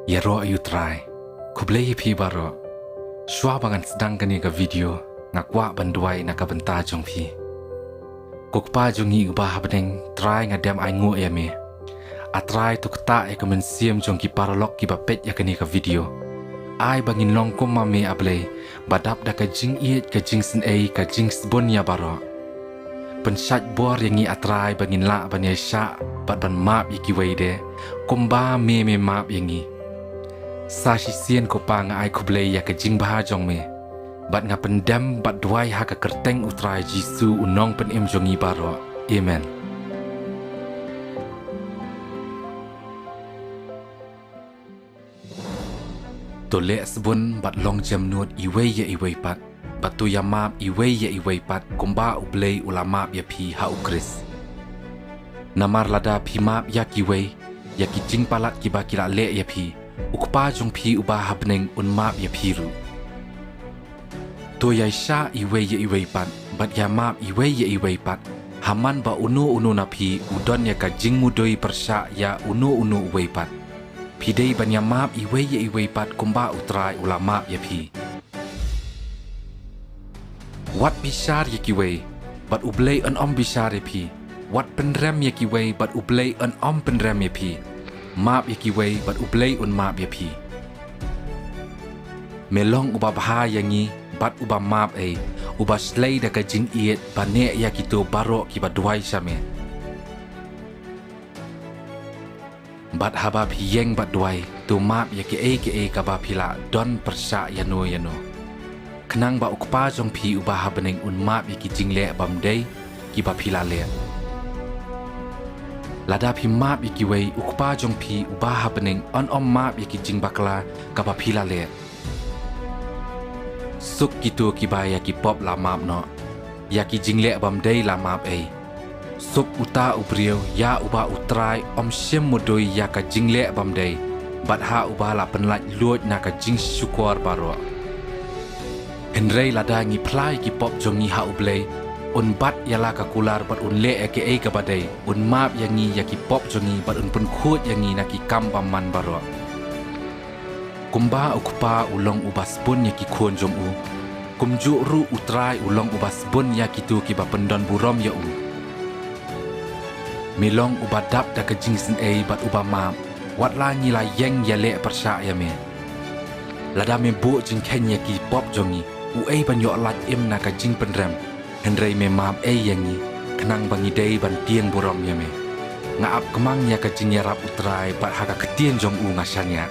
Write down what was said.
Ya ro ayu try. Kublei pi baro. Shwa bangan sedang kani ka video ngakwa banduai na ka benta jong pi. Kokpa jongi ubah beneng try ngadam ai ngu ya me. A try tu kata e ka mensiam jong ki paralok ki bapet ya kani ka video. Ai bangin longkom mame ablei badap da ka jing iet ka jing sen ei ka jing sbon ya baro. Pensat bor yang i atrai bangin la ban ya sya bat ban map iki weide komba me map yang i. Sa si sien ko pa nga ai kublei ya ka jing baha jong me. Bat nga pendam bat duai ha ka kerteng utrai Jisu unong pen em jongi baro. Amen. Tole sebun bat long jam nuot iwe ya iwe pat. Batu ya map iwe ya iwe pat komba ublei ulama ya pi ha ukris. Namar lada pi map ya kiwe ya ki jing palat ki ba kila le ya pi. Ukpa jong pi ubah habneng un map ya piru. To ya sya iwe ya iwe pat bat ya map iwe ya iwe pat. Haman ba unu na pi udon ya ka jing mudoi persya ya unu uwe pat. Pidei ban ya map iwe ya iwe pat komba utrai ulama ya pi. Wat bishar ya kiwe bat ublei an om bishar ya pi. Wat penrem ya kiwe bat ublei an om penrem ya pi. Map ya kiwe bat ublei un map ya pi. Melong uba baha yangi bat uba map uba slay da ka jing iet bane ya kito baro ki bat duai syame. Bat haba pi yeng bat duai tu map ya ke ka ba pila don persya yano. Kenang ba ukpa jong pi uba habeneng un map ya ki jing le bam day ki ba pila le. Lada pi map ya ki wei ukpa jong pi uba habeneng on om map ya ki jing bakla ka ba pila le. Suk kitu ki ba ya ki pop la map no. Ya ki jing le bam day la map Suk uta ubriu ya uba utrai om syem mudoi ya ka jing le bam day. Bat ha uba la penlat luot na ka jing syukur baro. Henrei lada ngi plai ki pop jongi ha ublei. Un bat yala ka kular bat un le eke ka badai. Un map yangi ya ki pop jongi bat un pun khut yangi na ki kam man baro. Kumba ukpa ulong ubas bun ya ki khon jong u. Kumju ru utrai ulong ubas bun ya ki tu ki ba pendon burom ya u. Milong ubadap da ka jingsen bat uba map. Wat la ngi la yeng ya le persya ya me. Lada me bu jing ken ya ki pop jongi. U ban yo lat im na ka jing penrem. Henrei me map yangi kenang bangi day ban tieng burom ya me. Ngaap kemang ya ka jing ya rap utrai bat haka ketien jong u ngasanya.